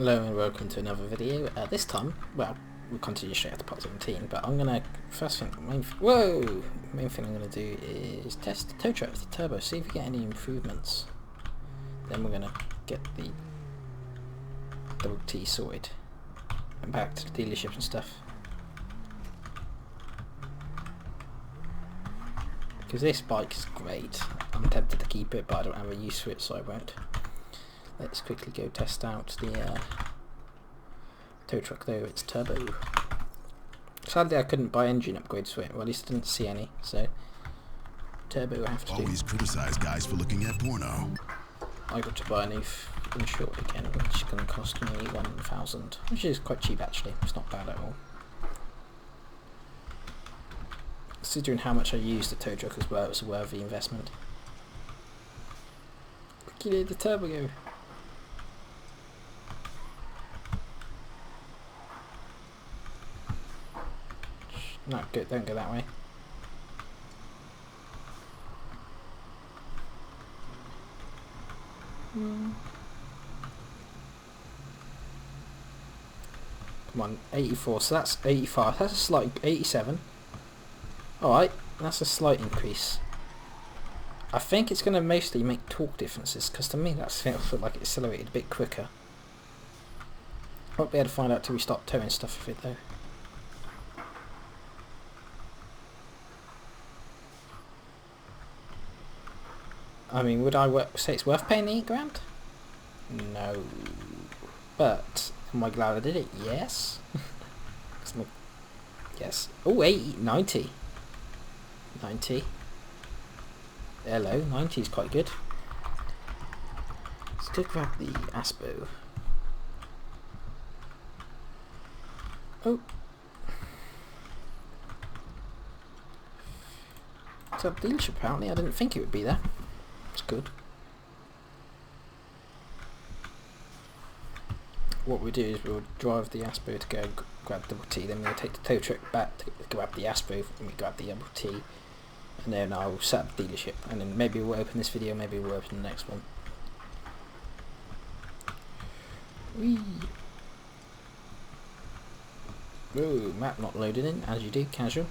Hello and welcome to another video. This time, well, we'll continue straight after part 17, but I'm gonna, main thing I'm gonna do is test the tow truck, the turbo, see if we get any improvements. Then we're gonna get the double T sorted and back to the dealership and stuff. Because this bike is great. I'm tempted to keep it, but I don't have a use for it, so I won't. Let's quickly go test out the tow truck though, it's turbo. Sadly I couldn't buy engine upgrades for it, well at least I didn't see any, so turbo I have to do. Always criticize guys for looking at porno. I got to buy a new inshort again, which is going to cost me 1,000, which is quite cheap actually, it's not bad at all. Considering how much I used the tow truck as well, it was a worthy investment. Look at the turbo go. No, don't go that way. Come on, 84, so that's 85, that's a slight, 87. Alright, that's a slight increase. I think it's going to mostly make torque differences, because to me that feels like it accelerated a bit quicker. Won't be able to find out till we start towing stuff with it though. I mean, would I say it's worth paying £8 grand? No. But, am I glad I did it? Yes. Yes. Oh, 80, 90. 90. Hello, 90 is quite good. Let's go grab the Aspo. Oh. It's a dealership apparently, I didn't think it would be there. It's good. What we do is we'll drive the Aspo to go grab double T, then we'll take the tow truck back to grab the Aspo and we grab the double T, and then I'll set up the dealership, and then maybe we'll open this video, maybe we'll open the next one. Whee! Ooh, map not loaded in, as you do, casual.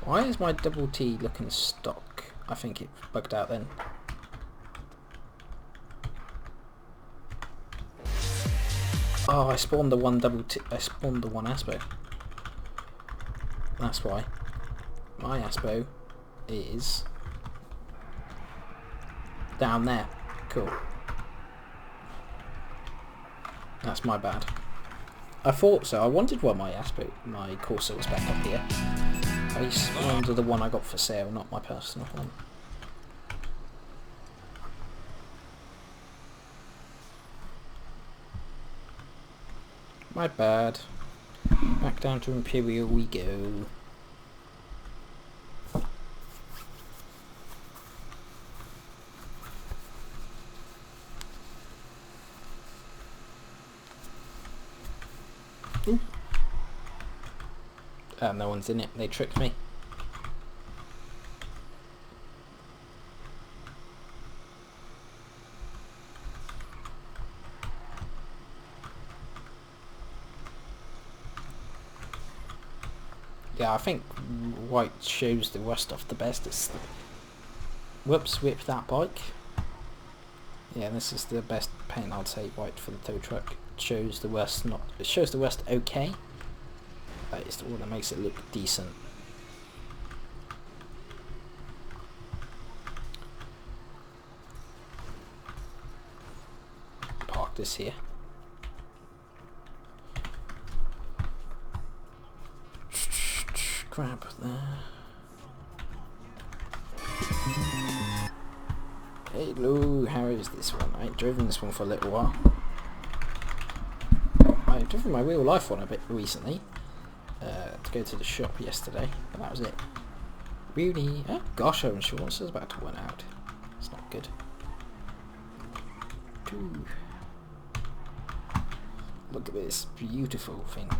Why is my double T looking stock? I think it bugged out then. Oh, I spawned the one double T. I spawned the one Aspo. That's why. My Aspo is down there. Cool. That's my bad. I thought so. I wanted one. My Corsa was back up here. I spawned the one I got for sale, not my personal one. My bad. Back down to Imperial we go. Ooh. No one's in it, they tricked me. Yeah, I think white shows the worst off the best. It's the whoops, whip that bike. Yeah, this is the best paint I'd say, white for the tow truck. It shows the worst not, it shows the worst okay. That is the one that makes it look decent. Park this here. Grab there. Hello, how is this one? I ain't driven this one for a little while. I've driven my real life one a bit recently. To go to the shop yesterday, but that was it. Really? Oh gosh, our insurance is about to run out. It's not good. Ooh. Look at this beautiful thing.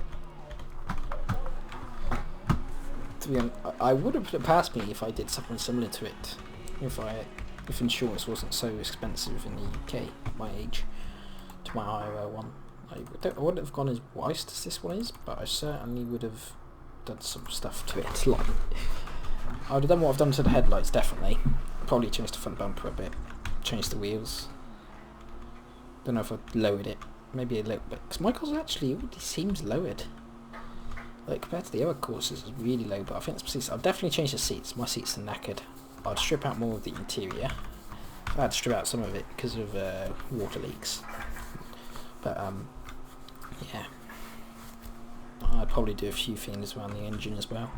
To be honest, I would have put it past me if I did something similar to it. If insurance wasn't so expensive in the UK at my age, to my IRL one. I wouldn't have gone as wise as this one is, but I certainly would have done some stuff to it. Like, I would have done what I've done to the headlights, definitely. Probably changed the front bumper a bit, changed the wheels. Don't know if I lowered it, maybe a little bit. Because my car's actually already seems lowered. Like, compared to the other courses, it's really low, but I think it's seats. I'll definitely change the seats. My seats are knackered. I'd strip out more of the interior. I had to strip out some of it because of water leaks. But, yeah. I'd probably do a few things around the engine as well.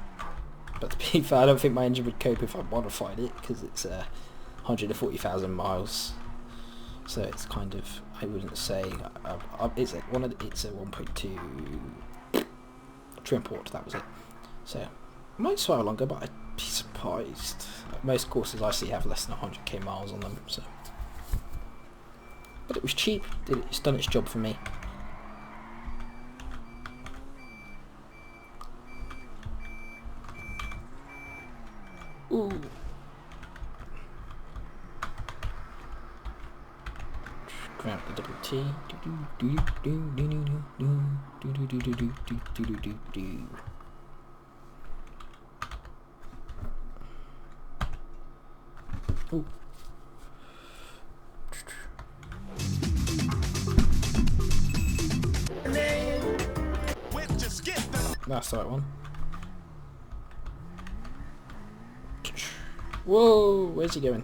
But to be fair, I don't think my engine would cope if I modified it, because it's 140,000 miles. So it's kind of, I wouldn't say, it's a 1.2 trim port, that was it. So, it might swell longer, but I'd be surprised. Most courses I see have less than 100k miles on them, so. But it was cheap, it's done its job for me. Ooh. Grab the double T. Ooh. That's the right one. Whoa, where's he going?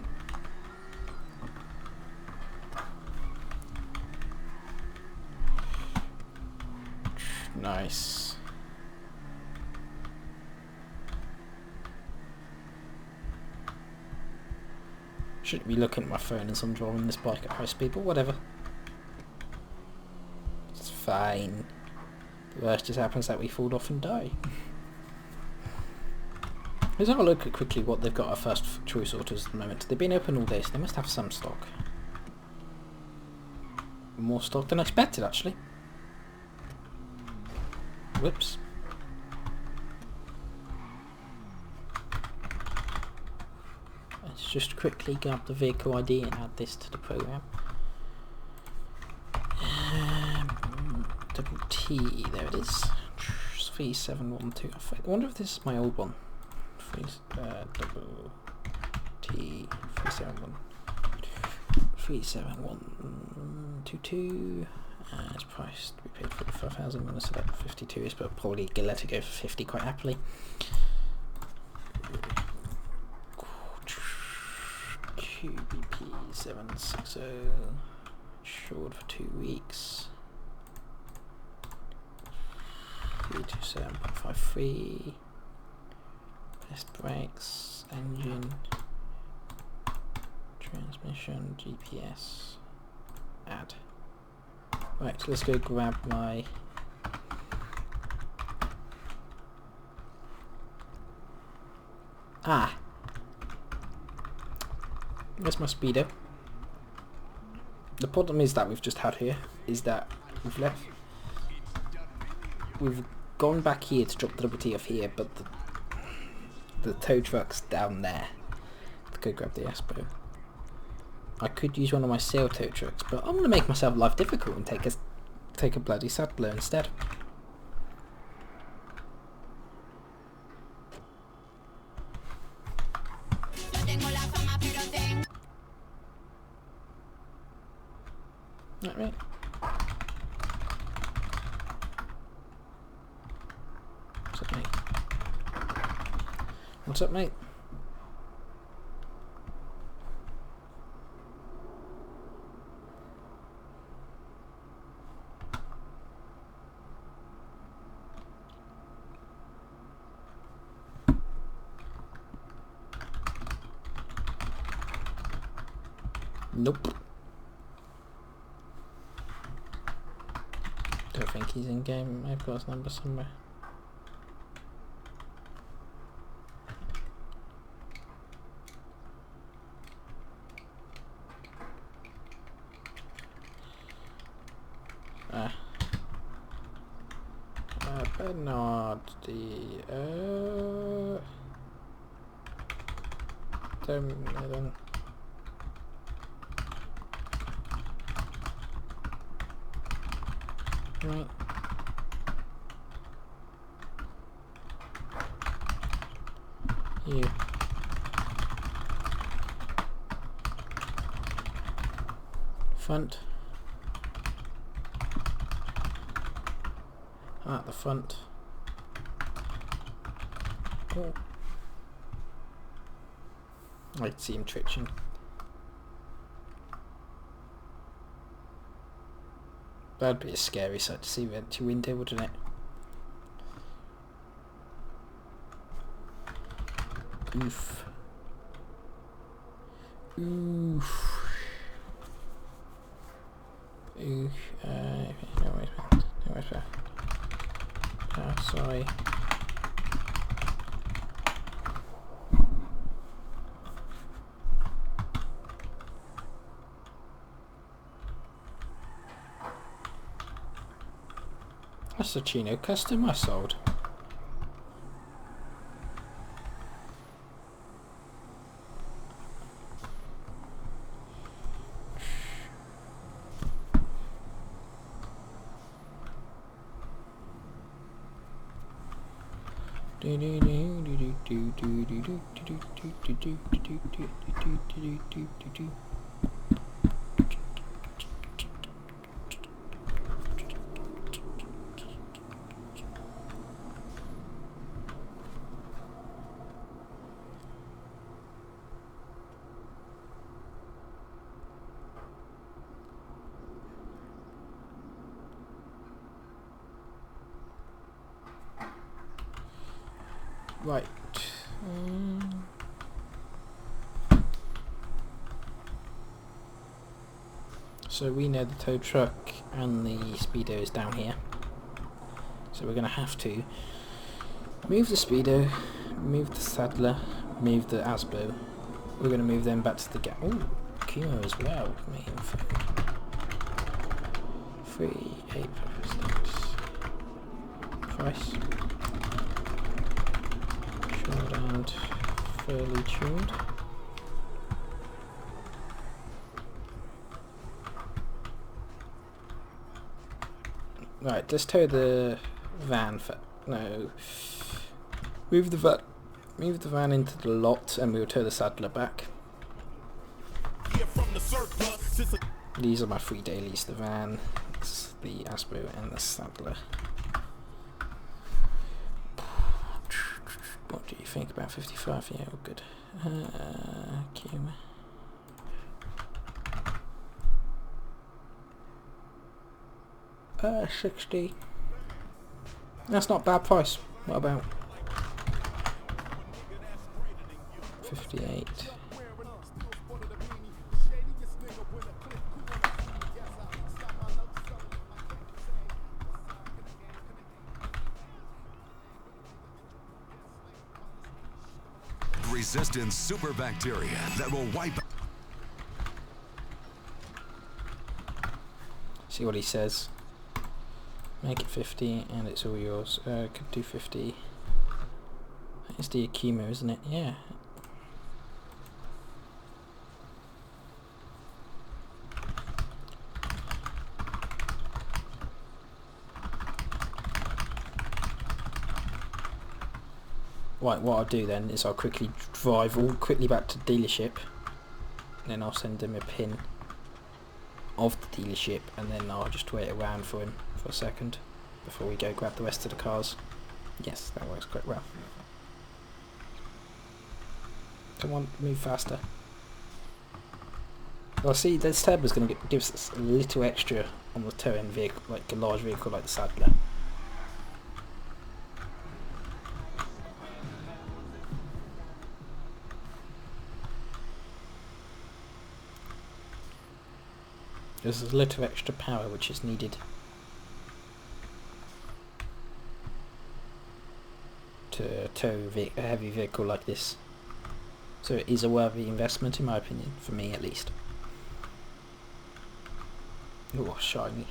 Nice. Shouldn't be looking at my phone as I'm driving this bike at high speed, but whatever. It's fine. The worst just happens that we fall off and die. Let's have a look at quickly what they've got our first choice autos at the moment. They've been open all day, so they must have some stock. More stock than expected, actually. Whoops. Let's just quickly grab the vehicle ID and add this to the program. Double T, there it is. 3712. I wonder if this is my old one. Double T 37122. It's priced. We paid 45,000. I'm going to select 52, but probably let it go for 50 quite happily. QBP 760. Insured for 2 weeks. 327.53. Best brakes, engine, transmission, GPS, add. Right, so let's go grab my where's my speedo? The problem is that we've just had here is that we've gone back here to drop the double T off here, but the tow truck's down there. Let's go grab the Espo. I could use one of my sail tow trucks, but I'm going to make myself life difficult and take a bloody saddler instead. Right. What's up, mate? What's up, mate? Nope. Don't think he's in game. I've got his number somewhere. Bernard, Don't let them. Right. You. Front. At the front. Oh. I can see him twitching. That'd be a scary sight to see vent to window, wouldn't it? Oof. Oof. Oof. No worries, man. No worries, man. Oh, sorry. That's a Chino custom I sold. Right. So we know the tow truck and the speedo is down here. So we're going to have to move the speedo, move the saddler, move the asbo. We're going to move them back to the gap. Oh, Kimo as well. Main phone. 3, 8, 5, 6. Price. Tuned and fairly tuned. Right, let's tow the van for no. Move the van into the lot, and we'll tow the saddler back. These are my 3 dailies: the van, the asbo, and the saddler. What do you think about 55? Yeah, all good. Q. 60. That's not a bad price. What about 58? Resistant super bacteria that will wipe. See what he says. Make it 50 and it's all yours. Could do 50. It's the Akimo, isn't it? Yeah. Right, what I'll do then is I'll quickly drive all quickly back to the dealership, and then I'll send him a pin of the dealership, and then I'll just wait around for him for a second before we go grab the rest of the cars. Yes, that works quite well. Come on, move faster. Well, see, this turbo's going to give us a little extra on the tow-end vehicle, like a large vehicle like the Saddler. There's a little extra power which is needed to tow a heavy vehicle like this. So it is a worthy investment in my opinion, for me at least. Oh, shiny.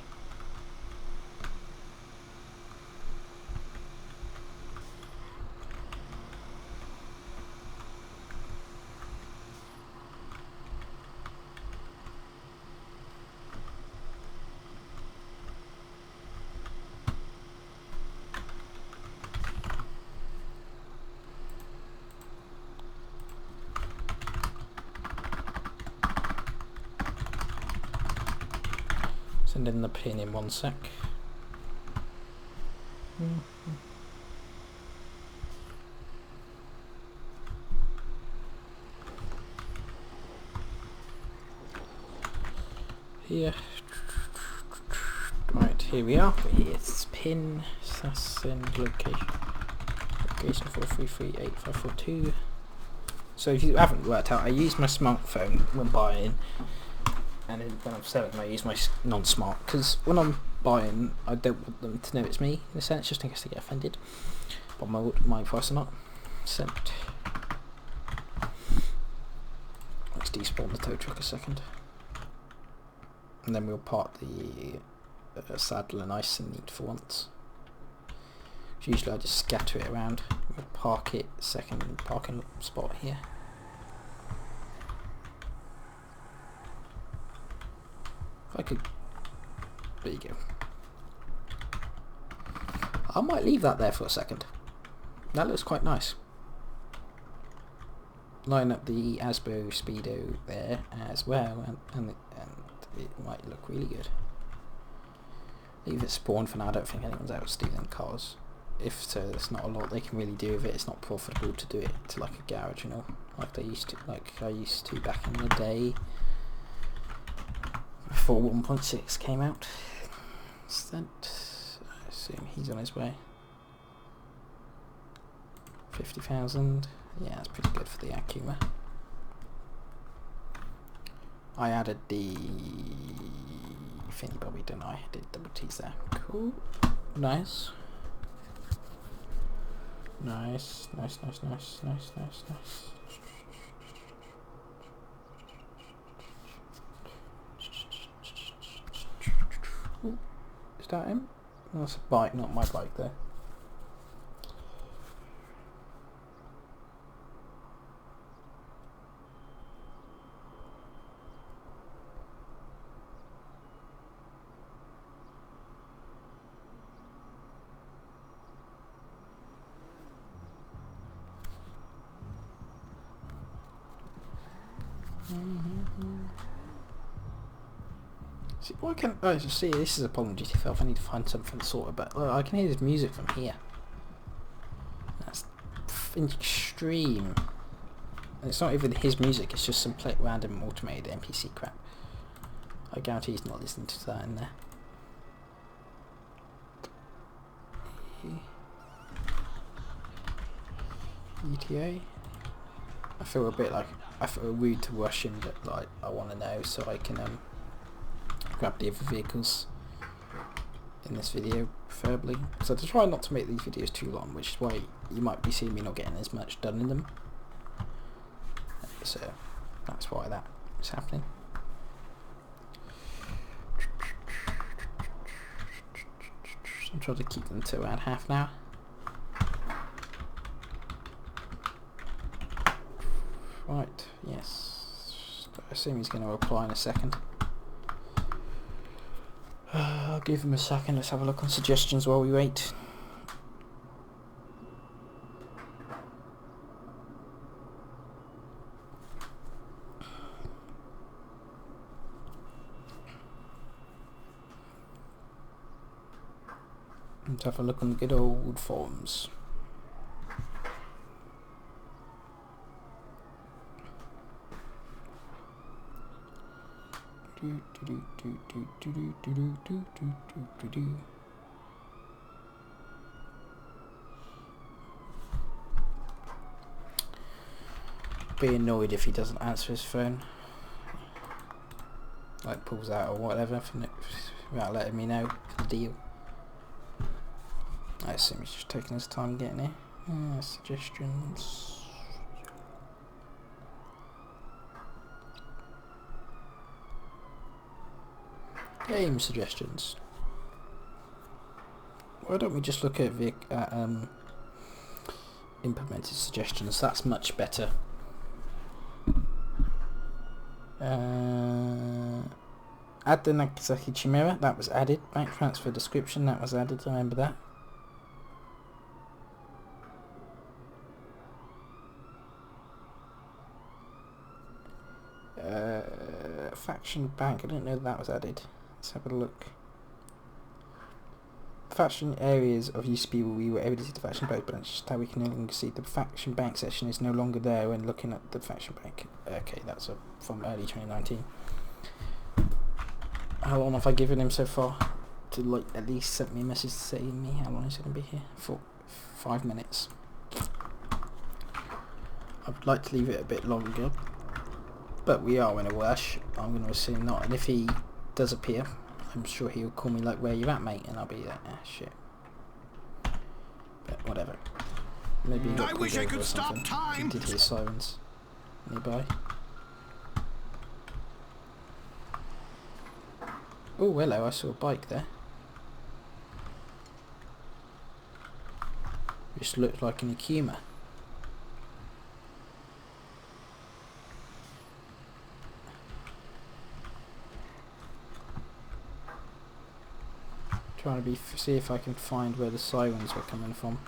Send in the pin in 1 sec. Here. Right, here we are. It's pin, send location. Location 4338542. So if you haven't worked out, I use my smartphone when buying, and then when I'm selling, I use my non-smart, because when I'm buying, I don't want them to know it's me, in a sense, just in case they get offended. But my price or not. Sent. Let's despawn the tow truck a second. And then we'll park the saddle and ice and need for once. Usually I just scatter it around. We'll park it second parking spot here. If I could, there you go. I might leave that there for a second. That looks quite nice. Line up the Asbo Speedo there as well, and it might look really good. Leave it spawn for now. I don't think anyone's out stealing cars. If so, there's not a lot they can really do with it. It's not profitable to do it to like a garage, you know, like I used to back in the day before 1.6 came out. Sent. I assume he's on his way. 50,000. Yeah, that's pretty good for the Akuma. I added the Finny Bobby, didn't I? Did double T's there. Cool. Nice. Nice. Ooh, is that him? Oh, that's a bike, not my bike there. See, why can't I see? This is a problem, GT5. I need to find something sorted, but I can hear this music from here. That's extreme. And it's not even his music. It's just some random automated NPC crap. I guarantee he's not listening to that in there. ETA. I feel rude to rush him, but like I want to know so I can grab the other vehicles in this video, preferably. So to try not to make these videos too long, which is why you might be seeing me not getting as much done in them. So that's why that is happening. I'm trying to keep them to around half an hour. Right, yes. I assume he's going to reply in a second. I'll give him a second. Let's have a look on suggestions while we wait. Let's have a look on the good old forums. Be annoyed if he doesn't answer his phone, like pulls out or whatever, without letting me know the deal. I assume he's just taking his time getting here. Suggestions. Game suggestions. Why don't we just look at implemented suggestions? That's much better. Add the Nagasaki Chimera, that was added. Bank transfer description, that was added, I remember that. Faction bank, I didn't know that was added. Let's have a look. Faction areas of used to be where we were able to see the faction bank, but it's just how we can no longer see the faction bank section is no longer there when looking at the faction bank. Okay, that's from early 2019. How long have I given him so far? To like at least send me a message to say me how long he's going to be here? For 5 minutes. I'd like to leave it a bit longer, but we are in a rush. I'm going to assume not, and if he does appear, I'm sure he'll call me like, where you at, mate? And I'll be like, ah, shit. But whatever. Maybe I wish I could stop time. I did hear sirens nearby. Oh, hello, I saw a bike there. Just looked like an Akuma. Trying to see if I can find where the sirens were coming from.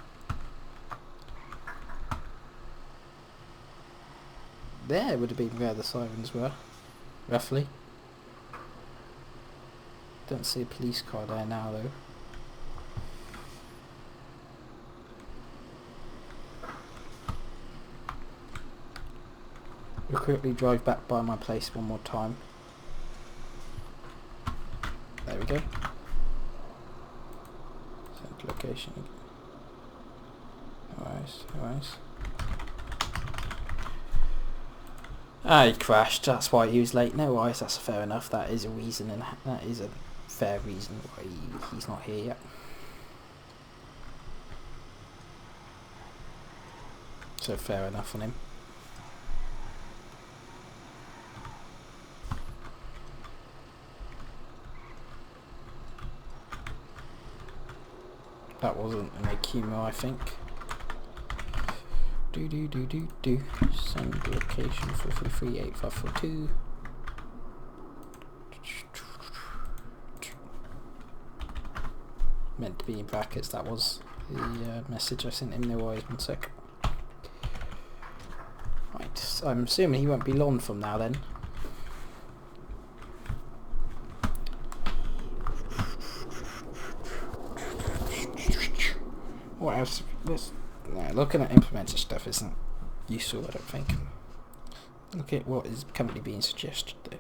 There would have been where the sirens were, roughly. Don't see a police car there now though. We'll quickly drive back by my place one more time. There we go. Send location again. Nice. Ah, he crashed, that's why he was late. No worries, that's fair enough. That is a reason, and that is a fair reason why he's not here yet. So fair enough on him. That wasn't an Akuma, I think. Do. Send location 4338542. Meant to be in brackets, that was the message I sent him. No worries, 1 sec. Right, so I'm assuming he won't be long from now then. What else? Looking at implemented stuff isn't useful, I don't think. Look at what is currently being suggested there.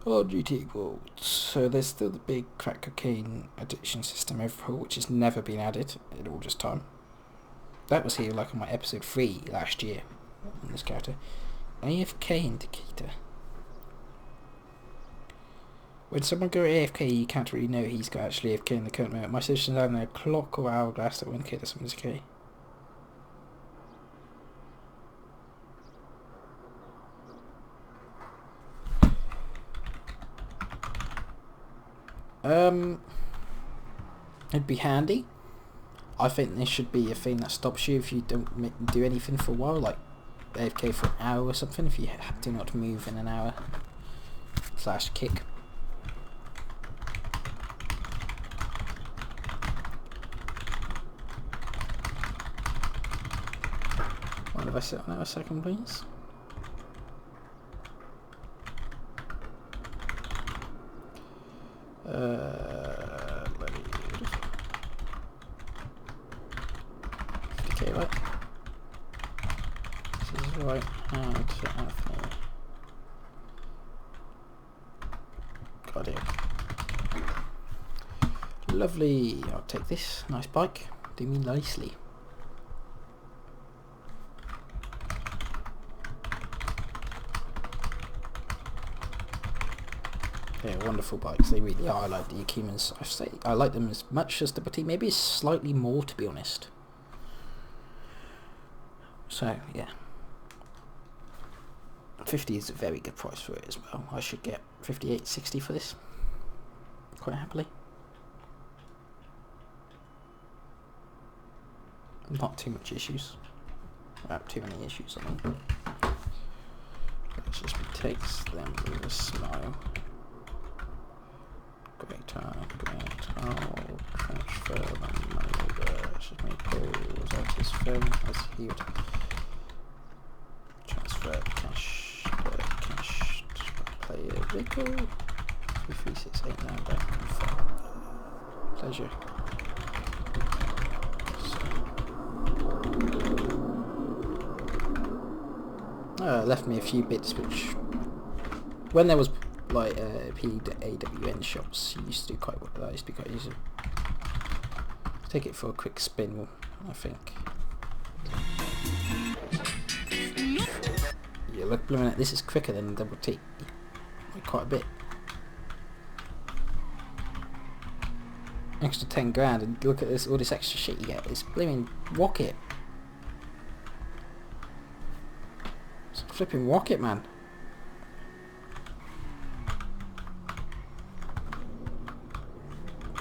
Oh, GT Gold. So there's still the big crack cocaine addiction system overhaul, which has never been added in all this time. That was here like on my episode 3 last year on this character. AFK indicator. When someone goes AFK, you can't really know he's got actually AFK in the current moment. My suggestion is having a clock or hourglass that will indicate that someone's okay. It'd be handy. I think this should be a thing that stops you if you don't do anything for a while, like AFK for an hour or something, if you do not move in an hour / kick. Mind if I sit on that a second, please? Okay, right. This is right hand to Anthony. Got it. Lovely. I'll take this. Nice bike. Do me nicely. They're wonderful bikes, they really are. I like the Yakumas. I like them as much as the Bati, maybe slightly more, to be honest. So, yeah. 50 is a very good price for it as well. I should get 58.60 for this. Quite happily. Not too much issues. Not too many issues, I mean. Let's just takes them with a smile. Great, I'll transfer my money over. Should make calls out his phone as he would transfer cash to player vehicle. 33689 back. Pleasure. Left me a few bits which, when there was like PAWN shops, you used to do quite well. That used to be quite easy. Take it for a quick spin, I think. Yeah, look, this is quicker than double T. Like, quite a bit. Extra 10 grand, and look at this, all this extra shit you get. It's blooming rocket. It's a flipping rocket, man.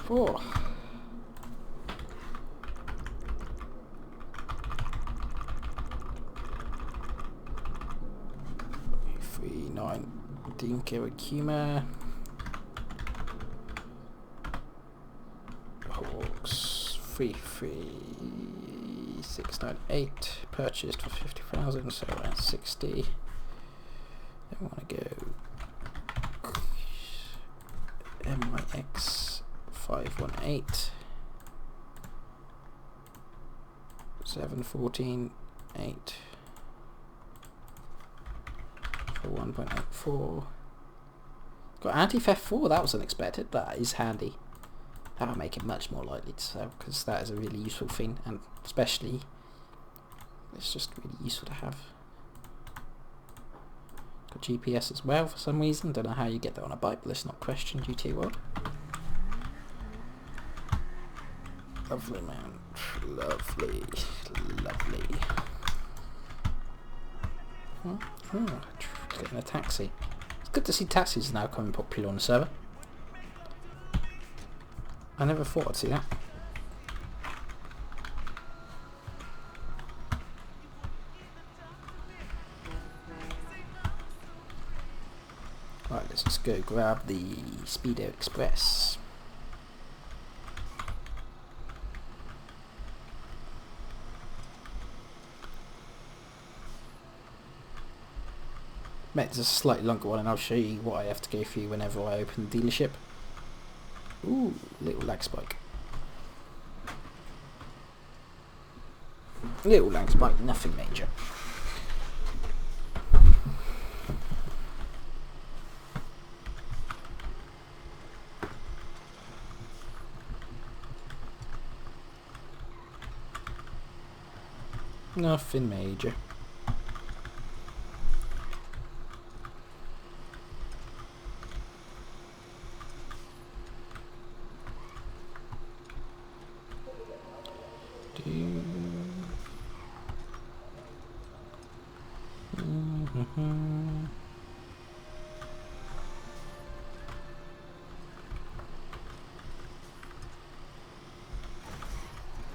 Oh. 39 Dinko Akuma. Hawks 33698 purchased for 50,000, so around 60. Then we want to go MIX 518 714 8 for 1.84. Got anti-theft 4, that was unexpected. That is handy. That'll make it much more likely to sell, because that is a really useful thing, and especially it's just really useful to have. Got GPS as well for some reason. Don't know how you get that on a bike, but let's not question GT World. Lovely, man. Lovely. Lovely. Getting a taxi. It's good to see taxis now becoming popular on the server. I never thought I'd see that. Right, let's just go grab the Speedo Express. Mate, this is a slightly longer one, and I'll show you what I have to go through whenever I open the dealership. Ooh, little lag spike. Little lag spike, nothing major. Nothing major.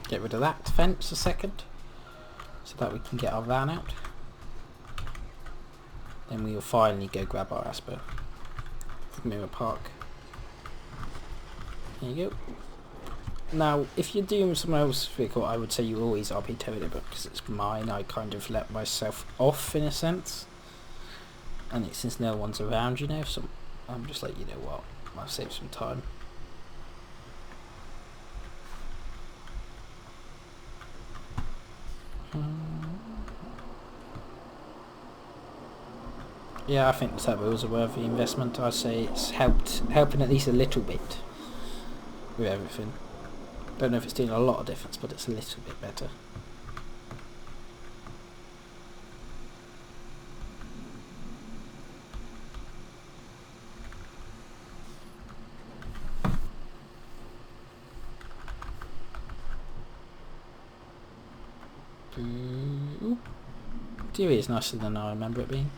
Get rid of that fence a second, so that we can get our van out. Then we will finally go grab our Aspo from Mirror Park. There you go. Now, if you're doing someone else's vehicle, I would say you always RP towed it, but because it's mine, I kind of let myself off in a sense. And since no one's around, you know, so I'm just like, you know what, I'll save some time. Yeah, I think the turbo was a worthy investment. I'd say it's helping at least a little bit with everything. Don't know if it's doing a lot of difference, but it's a little bit better. TV is nicer than I remember it being.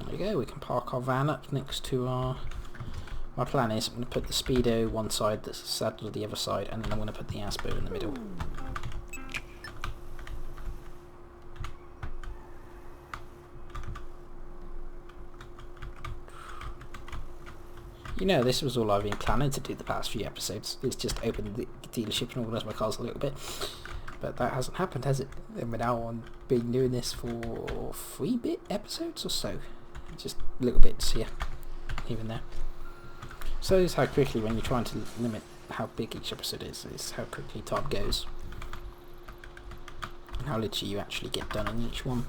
There we go, we can park our van up next to our... My plan is I'm going to put the Speedo one side, the saddle the other side, and then I'm going to put the Aspo in the middle. You know, this was all I've been planning to do the past few episodes. It's just open the dealership and organise my cars a little bit. But that hasn't happened, has it? And we're now on been doing this for 3 episodes or so. Just little bits here, even there. So this is how quickly, when you're trying to limit how big each episode is how quickly time goes. And how little you actually get done in each one.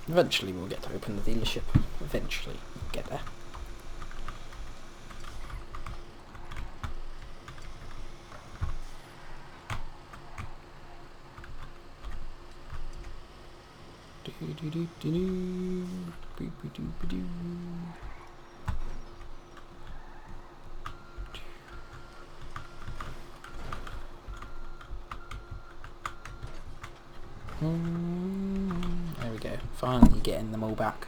Eventually we'll get to open the dealership. Eventually we'll get there. There we go. Finally getting them all back.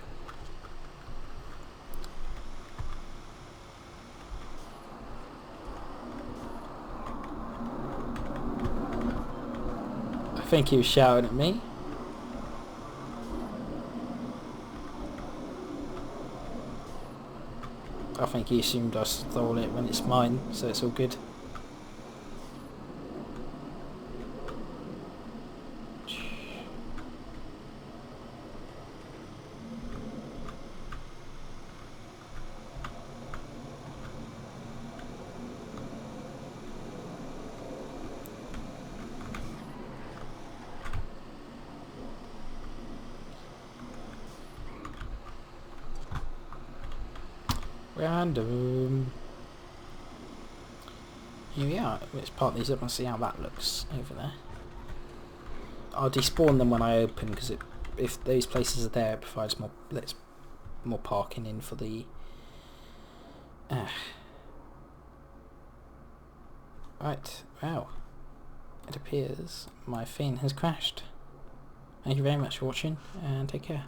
I think he was shouting at me. I think he assumed I stole it when it's mine, so it's all good. Random. Here we are. Let's part these up and see how that looks over there. I'll despawn them when I open, because if those places are there, it provides more parking in for the. Right. Wow. It appears my thing has crashed. Thank you very much for watching, and take care.